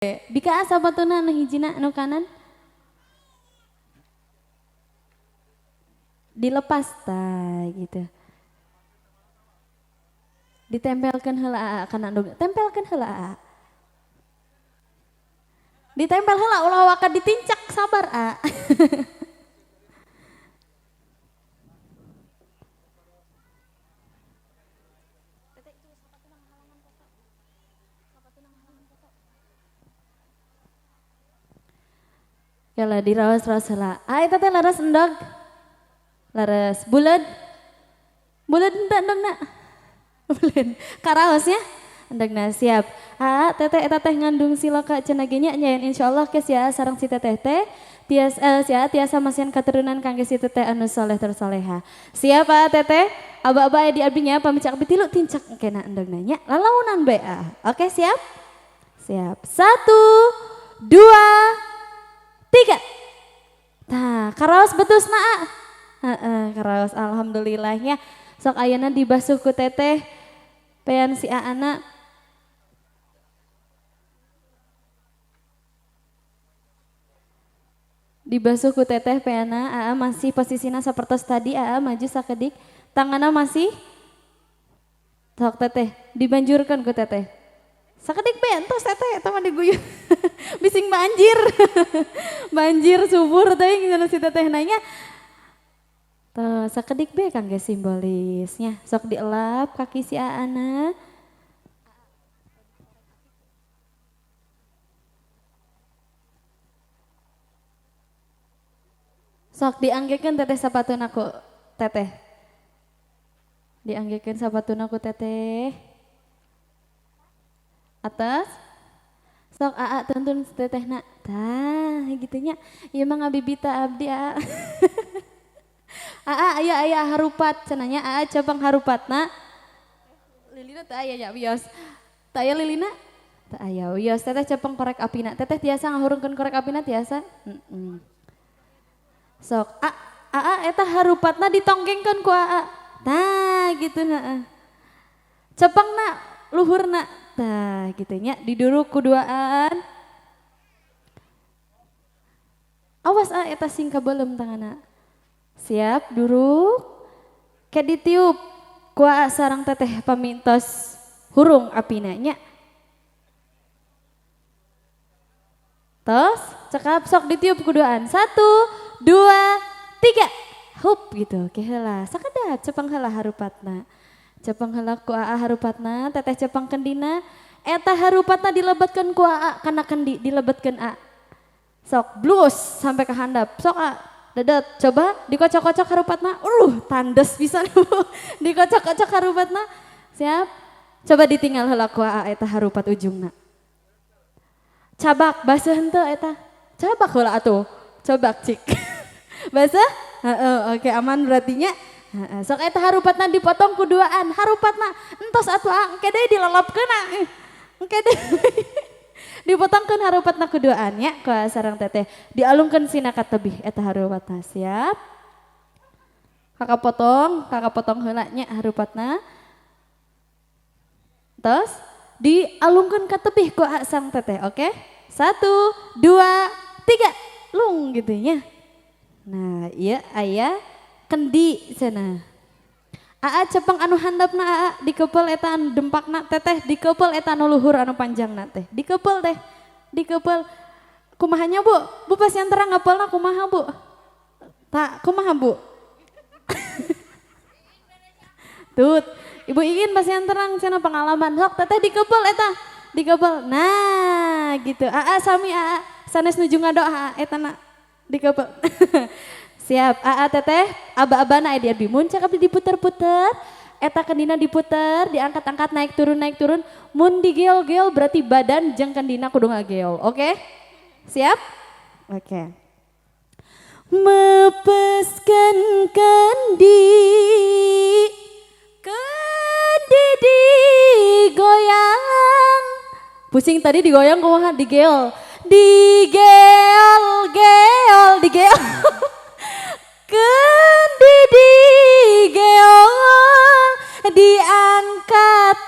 Bika sabatuna anu hijina anu kanan dilepas tah gitu. Ditempelkeun heula kana anu tempelkeun heula. Ditempel heula ulah waka ditincak sabar a. Kala diraos-raos heula. Eta teh laras endog. Laras buleud. Buleud henteu endogna. Buleud. Karaosnya endogna siap. Teteh eta teh ngandung siloka cenah ge nya nyayan insyaallah geus ya sareng si teteh teh. Tiasa masiehan katurunan kangge si teteh anu soleh tur soleha. Siap teteh? Aba-aba aya di abdinya pamicak abdi tilu tincak engkena endogna nya. Lalaunan bae. Oke siap? Siap. 1 2 3. Nah, karaos betusna karaos alhamdulillahnya. Sok ayeuna dibasuh ku teteh pean si aana. Dibasuh ku teteh peana, masih posisinya seperti tadi, maju sakedik. Tanganna masih sok teteh dibanjurkan ku teteh. Sakedik bentos teteh eta mah diguyur. Bising banjir. Banjir subur teh ngina si teteh nanya. Tuh sakedik be kangge simbolisnya. Sok dielap kaki si aana. Sok dianggekeun teteh sapatuna ku teteh. Dianggekeun sapatuna ku teteh. Atas sok tuntun tetehna tah gitunya ieu mah ngabibita abdi aya harupat cenanya cabang harupatna lilina teh aya nya wios teh aya lilina teh aya wios teteh cabang korek apina teteh tiasa ngahurungkeun korek apina tiasa sok eta harupatna ditonggengkeun ku tah gitu cabangna luhurna nah gitunya diduruk kuduaan. Awas eta singka belum tanganna. Siap duruk. Ke ditiup ku sareng teteh pamintos hurung apina nya. Tos cekap sok ditiup kuduaan. 1 2 3. Hup gitu ke heula. Sakadat cepeng heula harupatna. Cepeng heula ku harupatna, teteh cepeng kendina, eta harupatna dilebetkeun ku kana kendi dilebetkeun Sok blus sampai ke handap. Sok dedet coba dikocok-kocok harupatna. Tandes bisa dikocok-kocok harupatna. Siap? Coba ditinggal heula ku eta harupat ujungna. Cabak baseuh henteu eta. Cabak heula atuh. Cabak cik. Baseuh? Oke aman berarti nya. Sok eta harupatna dipotong kuduaan, harupatna entos atuh engke deui dilelopkeun engke deui dipotongkeun harupatna kuduaan nya ku sareng teteh dialungkeun sina ka tebih eta harupatna siap kakak potong heula nya harupatna tos dialungkeun ka tebih ku sareng teteh oke 1 2 3 lung gitu nya nah ieu aya kendi sana. Cepeng anu handapna dikeupel eta anu dempakna teteh dikeupel eta anu luhur anu panjangna teh. Dikeupel teh. Dikeupel. Kumahanya Bu? Bu pasian terang ngapelna kumaha Bu? Tak kumaha Bu? Tut. Ibu ingin pasian terang cenah pengalaman. Sok teteh dikeupel eta. Dikeupel. Nah, gitu. Sami sanes nuju ngadoa eta na dikeupel. Siap, teteh, aba-abana aya di abdi mun cak abdi diputer-puter, eta kendina diputer, diangkat-angkat naik turun, mun digeol-geol berarti badan jeung kendina kudu ngageol, oke? Siap? Oke. Mepeskeun kendi digoyang. Pusing tadi digoyang kumaha digeol. Digeol. Kendi digeol diangkat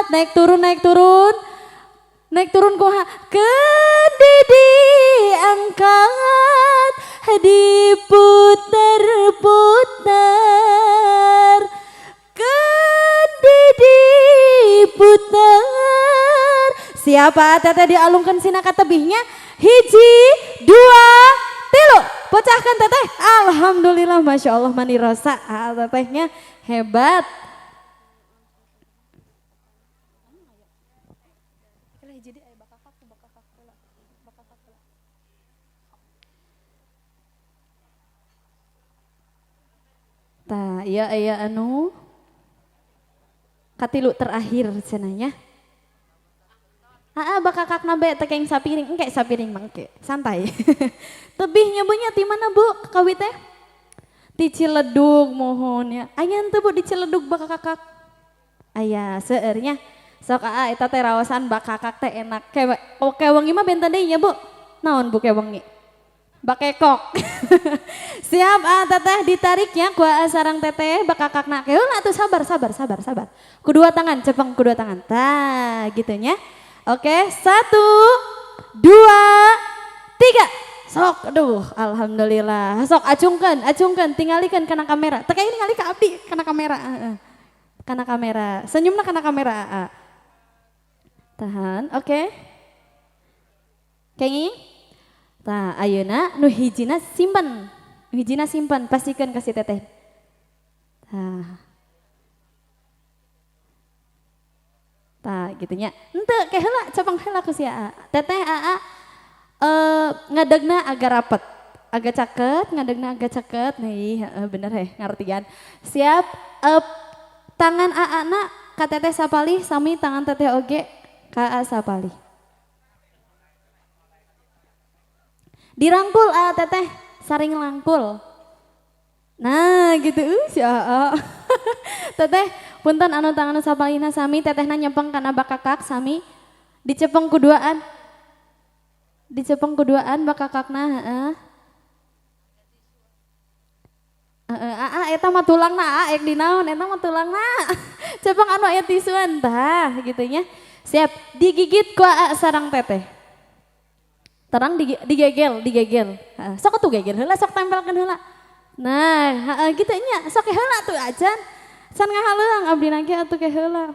naik turun Naik turun kuha. Kedidi angkat diputer-puter. Kedidi puter. Siapa teteh dialungkan sina katebihnya? Hiji, dua, tilu. Pecahkan teteh. Alhamdulillah, masya Allah mani rosa. Tetehnya hebat. Tah, iya anu katilu terakhir cenanya. Bakakak nabe tekeng sapiring, engke sapiring mangke, santai. Tebihnya bunya di mana Bu? Kawit teh? Di Ciledug mohon ya. Aya henteu Bu di Ciledug bakakak? Aya seueurnya. Sok eta teh raosan bakakak teh enak. Kewengi mah benten deui nya Bu. Naon Bu kewengi? Bakekok. Siap teteh ditariknya ku sarang teteh bakakakna. Heula atuh sabar. Kedua tangan cepeng kedua tangan. Tah gitunya. Oke, 1, 2, 3. Sok, aduh, alhamdulillah. Sok acungkan, tingalikeun kana kamera. Teu ini ningali ka abdi kana kamera. Kana kamera. Senyumna kana kamera. Tahan, oke. Kenging. Tah, ayeuna nu hijina simpen. Pasikeun ka si teteh. Tah gitunya. Henteu ke heula cepeng heula ku si Aa. Teteh Aa ngadegna agak rapet. Agak caket, ngadegna agak caket. Nih, bener ngartian. Siap. Tangan Aa na ka teteh sapali sami tangan teteh oge ka Aa sapali. Dirangkul teteh, saring langkul. Nah gitu si Aa. Teteh punten anu tangan sapalina sami tetehna nyepeng kana bakakak sami dicepeng kuduaan bakakakna eta mah tulangna ek dinaon eta mah tulangna cepeng anu aya tisuan tah gitunya. Siap digigit ku sarang teteh terang digegel sok atuh gegel heula sok tempelkeun heula. Nah, gitu nya, sok heula tuh acan. San ngahaluang abdi nage atuh ke heula.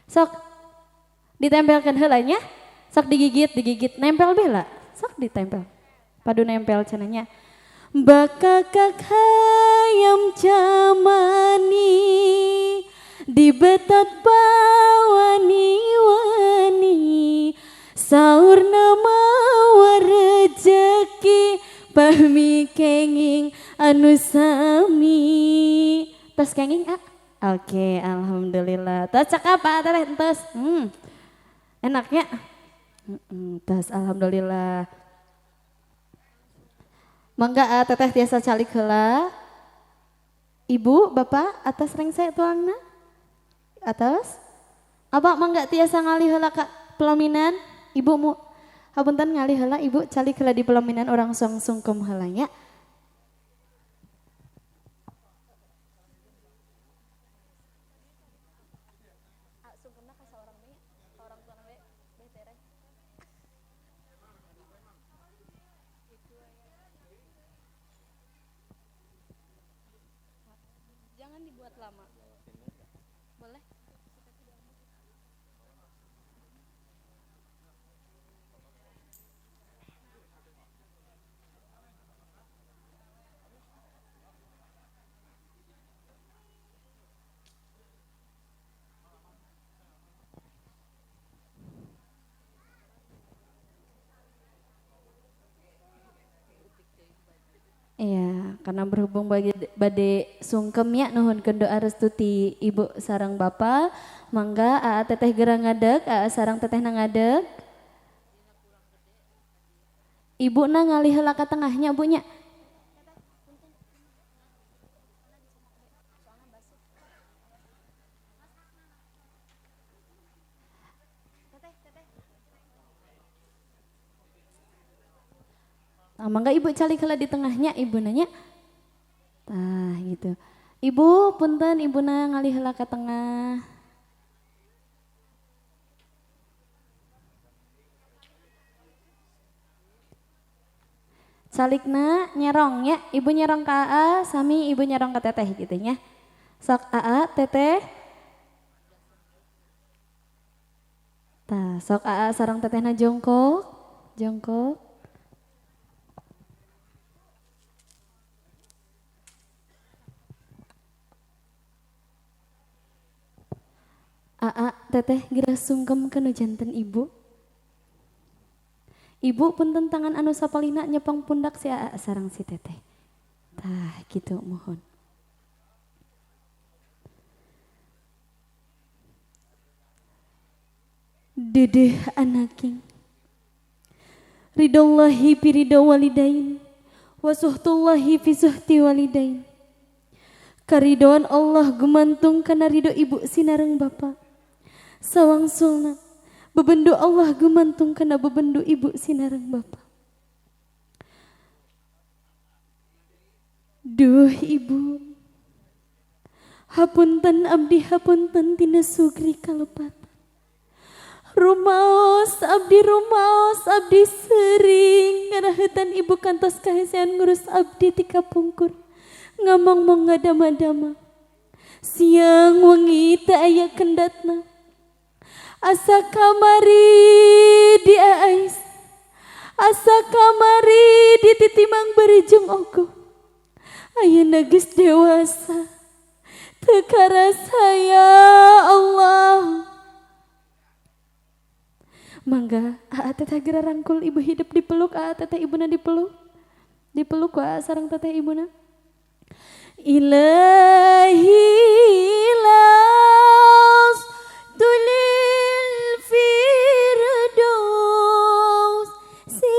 Sok ditempelkeun heula nya, sok digigit, nempel bela. Sok ditempel. Padu nempel cenanya. Bakakak hayam camani di betat bawani-wani saurna mawa rejeki pahmi kenging anu sami. Tos kenging Oke, alhamdulillah. Tos cakap teteh tos. Enaknya. Tos alhamdulillah. Mangga teteh tiasa calik heula. Ibu, Bapak atas rengse tuangna. Atas. Abah mangga tiasa ngalih heula ka pelaminan. Ibu mu hapunten ngalih heula Ibu calik heula di pelaminan orang sungkem heula nya. Jangan dibuat lama. Boleh? Iya, karena berhubung bade sungkemnya nuhunkeun doa restu ti Ibu sareng Bapak, mangga teteh gerang ngadeg, sareng teteh ngadeg. Ibu na ngalih heula ka tengahnya bunya. Mangga Ibu calik heula di tengahnya Ibu nanya. Tah gitu. Ibu punten Ibuna ngalih heula ka tengah. Salikna nyerong ya, ibu nyerong ke AA, sami ibu nyerong ke teteh gitu ya. Sok AA, teteh. Tah, sok AA sareng tetehna jongkok, jongkok. AA, teteh gira sungkem kanu janten ibu. Ibu pun tangan anu sapalina nyepang pundak si AA sarang si teteh. Tah gitu mohon. Dedeh anaking ridallahi pirida walidain wasuhtullahi fi suhti walidain. Karidoan Allah gumantung kana ridho ibu sinareng bapa. Sawangsulna bebendu Allah gumantung kana bebendu ibu sinareng bapa. Duh ibu, hapunten abdi hapunten tina sugri kalepatan. Rumaos abdi sering ngarahetan ibu kantos kahesean ngurus abdi tika pungkur. Ngamong mong ngadama-dama. Siang wengi teu aya kendatna. Asa kamari di ais. Asa kamari di titimang berijung ogo. Ayeuna geus dewasa. Teu karasa ya Allah. Mangga, teteh geura rangkul ibu hidup dipeluk, teteh ibuna dipeluk. Dipeluk sareng teteh ibuna. Ilahi las tulil firdaus si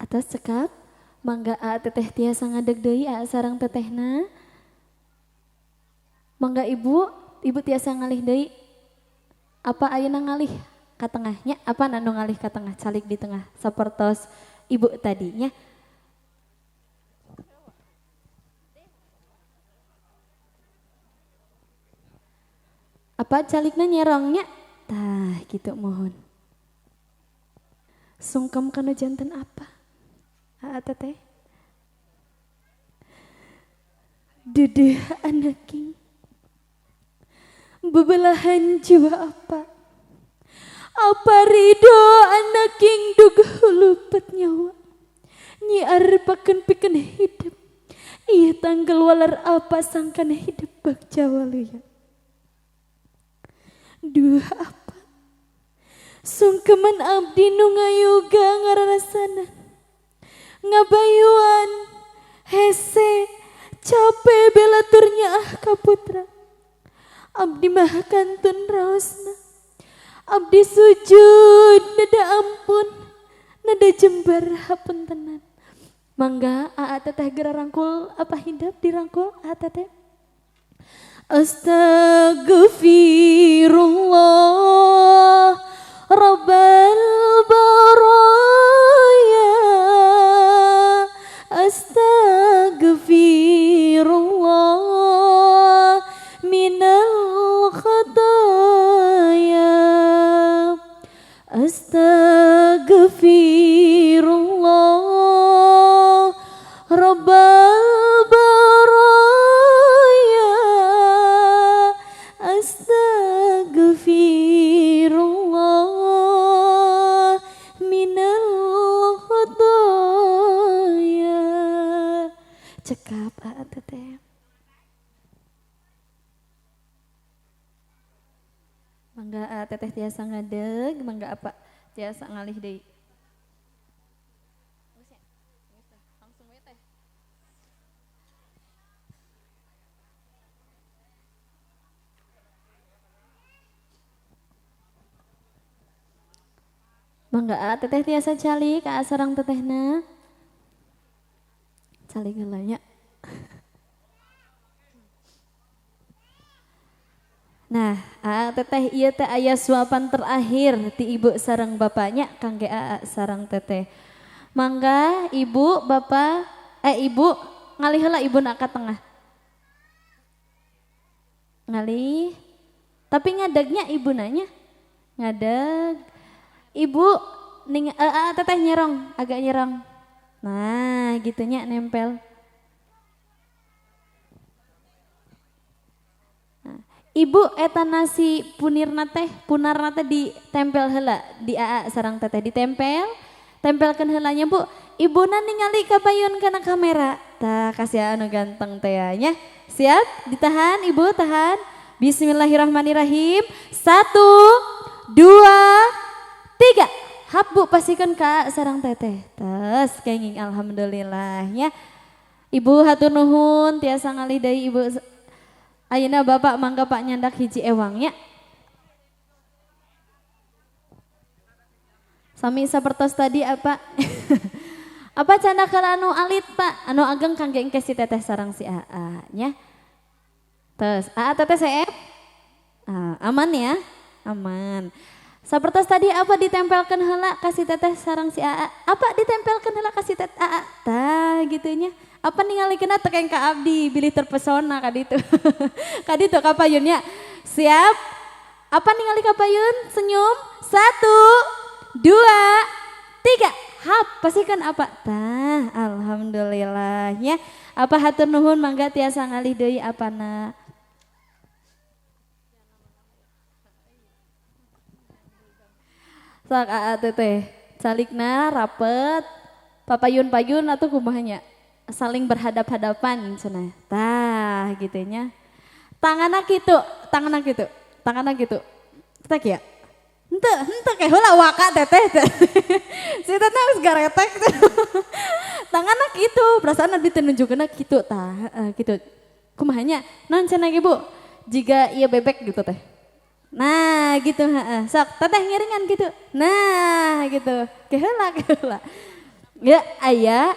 atas cekap mangga teteh tiasa ngadeg deui sareng tetehna. Mangga ibu tiasa ngalih deui. Apa ayeuna ngalih ka tengahnya? Apa anu ngalih ka tengah? Calik di tengah sapertos ibu tadinya. Apa calikna nyerongnya? Tah gitu mohon. Sungkem kana janten apa? Teteh. Dedeh anaking. Bebelahan jiwa apa? Apa ridho anaking dug hulupet nyawa. Nyi arepakeun pikeun hidup. Ieu tanggal walar apa sangkana hidup bak jawaluya. Duh apa? Sungkeman abdi nu ngayuga ngararasanan. Ngabayuan hese capek belaturnya ka putra. Abdi mah kantun raosna. Abdi sujud nada ampun nada jembar hapuntenan. Mangga teteh geura rangkul apa hidup dirangkul teteh. Astaghfirullah Rabbal baraya. Astaghfirullah minal khataya. Astaghfirullah Rabbal baraya. Astaghfirullah mangga teteh tiasa ngadeg, mangga apa tiasa ngalih deui. Mangga teteh tiasa cali ka sareng tetehna. Cali heula nya. Nah, teteh ieu teh aya suapan terakhir ti ibu sareng bapaknya kangge sareng teteh. Mangga ibu, bapak, ibu ngalih heula ibuna ka tengah. Ngalih. Tapi ngadegnya ibu nanya. Ngadeg. Ibu ning teteh nyerong, agak nyerong. Nah, gitunya nempel. Ibu eta nasi punarna teh ditempel heula di sareng teteh ditempel, tempelkeun heulanya Bu. Ibuna ningali ka payun kana kamera. Tah kasih anu ganteng teh nya. Siap? Ditahan Ibu, tahan. Bismillahirrahmanirrahim. 1 2 3. Hap Bu pasikeun ka sareng teteh. Tes kenging alhamdulillahnya. Ibu hatur nuhun tiasa ngalih deui Ibu. Ayeuna Bapak mangga Pak nyandak hiji ewangnya. Sami sapertos tadi apa? Apa candakeun anu alit Pak? Anu ageng kangge engke si teteh sareng si AA nya. Tes, AA teteh seep? Aman ya? Aman. Sapertos tadi apa ditempelkeun heula ka si teteh sareng si AA? Apa ditempelkeun heula ka si teteh AA? Tah gitunya. Apa ningalikeunna teu keng ka abdi, bilih terpesona ka ditu. Ka ditu ka payunnya. Siap? Apa ningali ka payun? Senyum. 1 2 3. Hap, pasikeun apa? Tah, alhamdulillahnya. Apa hatur nuhun mangga tiasa ngalih deui apana. Sak teteh, calikna rapet, papayun-payun atau kumahnya saling berhadap-hadapan cenah. Tah gitunya. Tanganna kitu, tanganna kitu, tanganna kitu. Tek ya. Henteu kayak heula waka teteh. Si teteh geus garetek. Tanganna kitu, perasaan abdi teu nunjukeunna kitu tah, kitu. Kumahanya? Naon cenah Ibu? Jiga ieu bebek gitu teh. Nah gitu, sok teteh ngiringan gitu. Nah gitu, keheula. Ya aya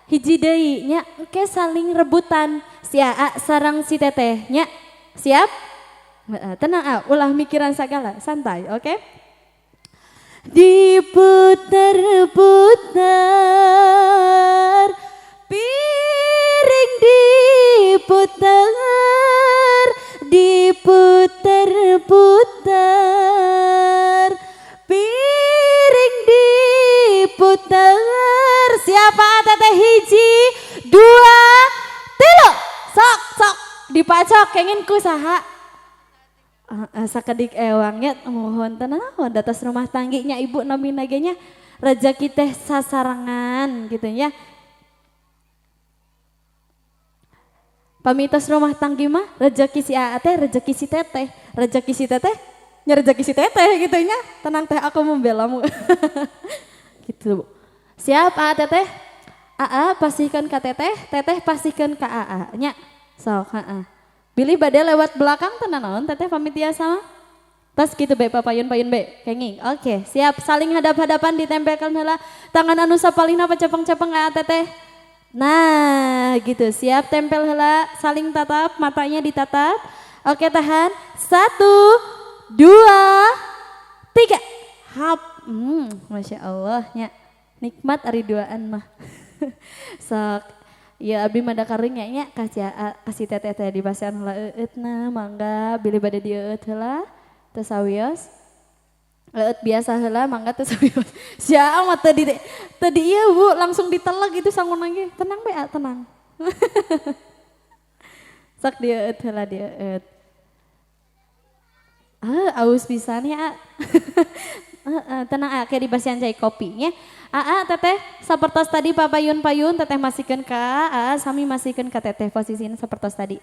hiji deui nya engke saling rebutan si AA sareng si teteh nya. Siap? Tenang ulah mikiran segala, santai, oke? Diputer-puter, piring diputer, diputer-puter, piring diputer. Siapa teteh hiji, 2, 3. Sok dipacok kengin ku saha. Sakedik ewangnya mohon tenang datas rumah tangginya Ibu nami nagenya rezeki teh sasarangan gitu ya. Pamitos rumah tanggi mah rezeki si AA teh rezeki si teteh, rezeki si teteh nya rezeki si teteh gitu nya. Tenang teh aku membelamu. Gitu. Siap teteh? AA pastikan ka teteh, teteh pastikan ka AA nya. Sok Bilih bade lewat belakang tenan naon teteh pamit tiasa mah. Tas gitu be papayun-payun be kenging. Oke, siap saling hadap-hadapan ditempelkan heula tangan anu sapalihna pacapeng-capeng teteh. Nah, gitu. Siap tempel heula, saling tatap, matanya ditatap. Oke, tahan. 1 2 3. Hap. Masya Allah nya. Nikmat ari duaan mah. Sok ya abdi mah da karingnya nya kasih teteh teh dibasian heula eutna mangga bilih bade dieut heula teu sawios. Eut biasa heula mangga teu sawios. Sia mah teu di ieu Bu langsung diteleg itu sangun ge. Tenang be tenang. Sok dieut heula dieut. Aus pisan ya. Tenang kayak dibasian cai kopinya. Teteh sapertos tadi papayun-payun teteh masihkeun ka sami masihkeun ka teteh posisinya sapertos tadi.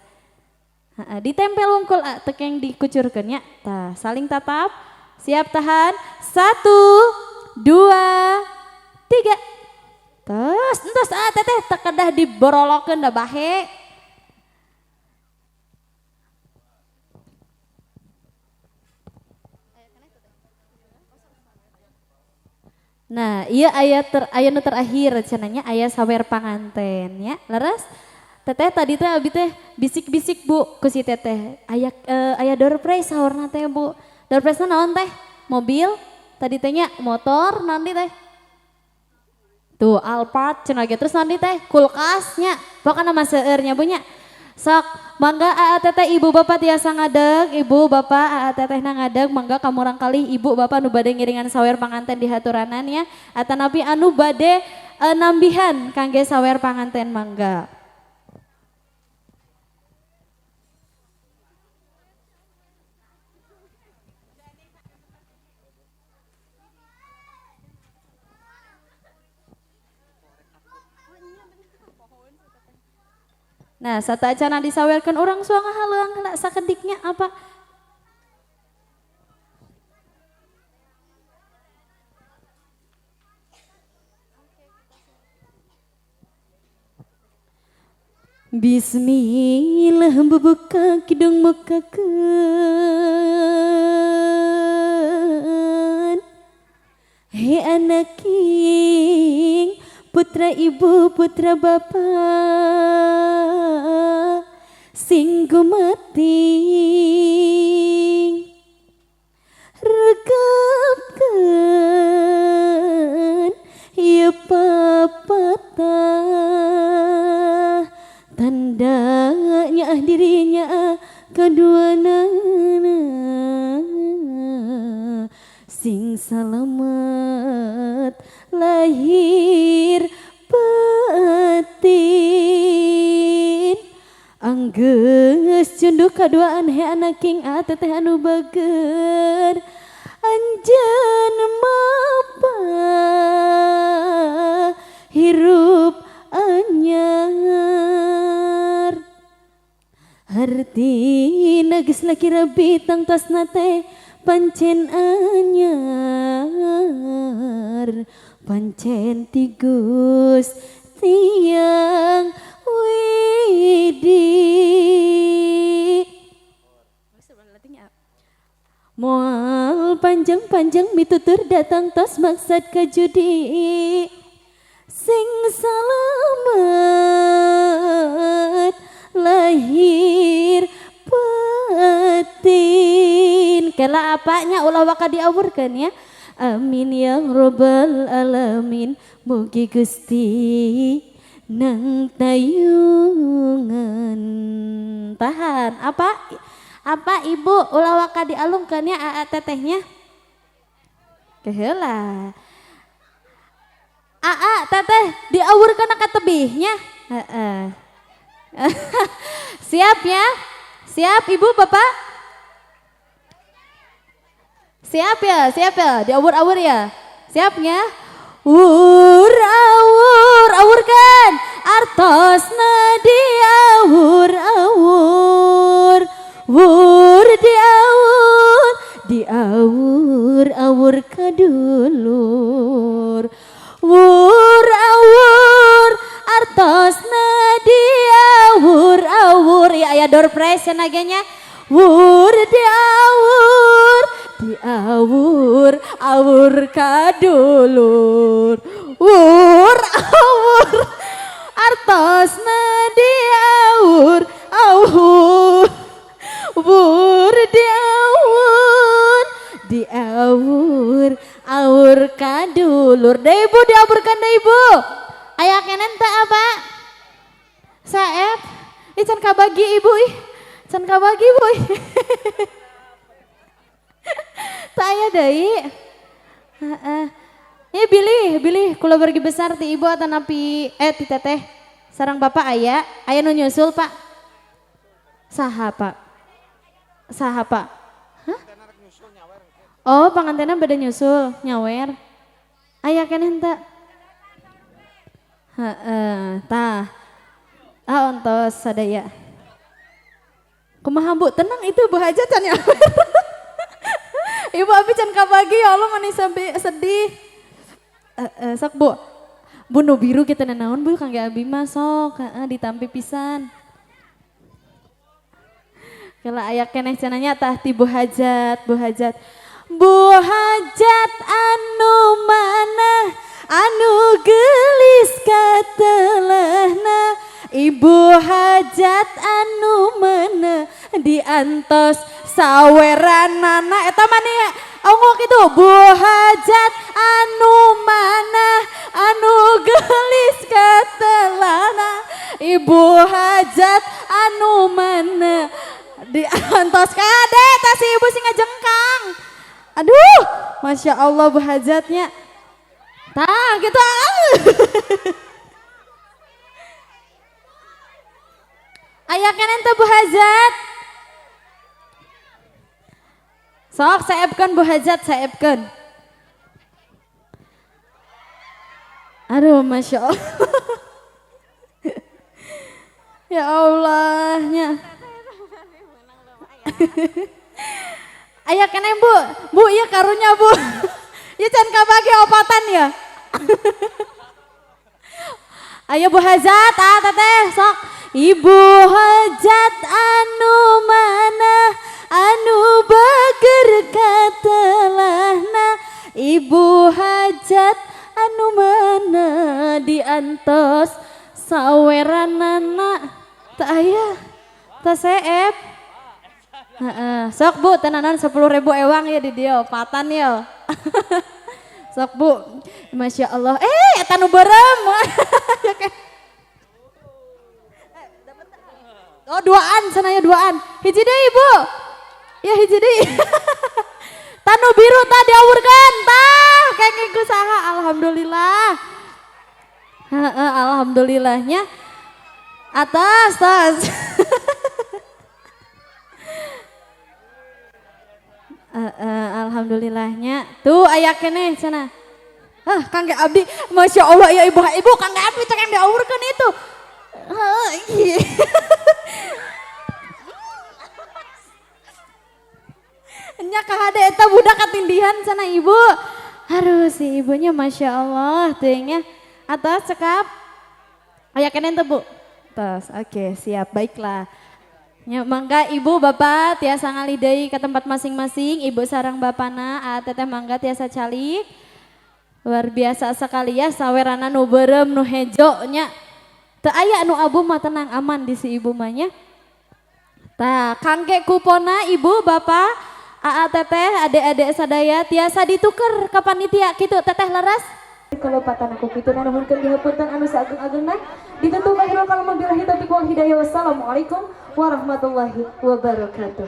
Ditempel wungkul tekeng dikucurkeun nya. Tah, saling tatap. Siap tahan. 1 2 3. Entos teteh tekedah diborolokeun da bahe. Nah, iya aya nu terakhir cenanya aya sawer panganten ya. Leres? Teteh tadi teh abi teh bisik-bisik Bu ku si teteh. Aya door prize saurna teh Bu. Door prize naon teh? Mobil? Tadi tehnya motor nanti teh. Tuh Alphard cenah ge terus nanti teh kulkasnya. Pokokna mah seueurnya Bu nya. Sok mangga teteh ibu bapak tiasa ngadeg, ibu bapak teteh na ngadeg, mangga kamurang kali ibu bapak nu bade ngiringan sawer panganten di haturanan ya. Atanapi anu bade nambihan kangge sawer panganten mangga. Nah, sata acana disawerkan orang suang haleuang heula sakediknya apa? Bismillah bubuka kidung mukakeun. Hei anak king, putra ibu putra bapak sing gumeting regapkeun ieu papatah tandanya dirinya kaduana sing salamet lahir batin anggeus cunduk kaduaan he anak king teteh anu bager anjeun mapa hirup anyar hartina geus laki rabi tangtosna teh pancen anyar pancen tigus tiang widi moal panjang-panjang mitutur datang tos maksud ke judi sing salamet lahir batin kela apanya ulah waka diawurkeun ya. Amin ya robbal alamin. Mugi Gusti nang tayungan. Tahan. Apa ibu ulah waka dialungkeun ya tetehnya? Keheula. Teteh diawurkeun ka tebihnya. Siap ya? Siap ibu bapak? Siap ya, diawur-awur ya. Siapnya? Awurkan. Artosna diawur. Wur diawur kadulur. Awur. Artosna diawur. Ya aya door prize naganya. Diawur kadulur. Artosna diawur. Diawur kadulur. Da ibu diawurkan da ibu. Aya kenen teh apa? Saep. Can kabagi ibu ih. Can kabagi ibu ih. Tak aya deui. Ya bilih kula bergi besar ti ibu atau napi ti teteh sareng bapak aya nu nyusul Pak. Saha Pak? Hah? Oh pangantenna beda nyusul nyawer. Aya keneh henteu? Tah. Ontos sadaya. Kumaha Bu, tenang itu Bu Hajat can ya. Ibu abi can kabagi ya Allah manis sampai sedih. Sok Bu. Bu nu biru kita nanaon Bu kangge abi mah sok ditampi pisan. Kala aya keneh cenanya tah ti Bu Hajat, Bu Hajat. Bu Hajat anu mana anu gelis katelehna Ibu Hajat anu mana diantos saweranana eta mani ongok itu Bu Hajat anu mana anu gelis katelehna Ibu Hajat anu mana diantos kade tas si ibu singa jengkang. Aduh, Masya Allah Bu Hajatnya. Tah gitu. Aya kenen teh Bu Hajat. Sok saepkeun Bu Hajat, saepkeun. Aduh, Masya Allah. Ya Allahnya. Aya kene Bu, Bu iya karunya Bu. Ieu can kabagi opatan ya. Ayo Bu Hajat, teteh sok. Ibu Hajat anu mana anu bager katelahna Ibu Hajat anu mana diantos saweranana teu aya teu seep. Sok Bu tenanan 10.000 ewang ya di dia opatan ya. Sok Bu, Masya Allah. Eta nu berem. Oh duaan, sanaya duaan. Hiji deui Bu. Ya hiji deui. Tanu biru tah diawurkeun tah. Kenging ku saha alhamdulillah. Alhamdulillahnya. Atas tas. Alhamdulillahnya. Tuh aya keneh cenah. Kangge abdi, Masya Allah ya ibu kangge abdi cek yang diawurkeun itu. Nya kahade eta budak katindihan cenah ibu. Aduh si ibunya Masya Allah teuingnya. Atas cekap. Aya keneh teu Bu? Tos, oke siap baiklah. Ya, mangga ibu bapak tiasa ngali deui ke tempat masing-masing, ibu sareng bapana, teteh mangga tiasa calik. Luar biasa sekali ya sawerana nu beureum nu hejo nya. Teu aya nu abu mah tenang aman di si ibu mah nya. Tah, kangge kupona ibu bapak, teteh, adik-adik sadaya tiasa dituker ka panitia kitu teteh laras. Kelopatan aku kitu nuhunkeun dihapunten anu saageng-agengna ditutup akhirul kalam billahi taufiq wal hidayah wassalamualaikum warahmatullahi wabarakatuh.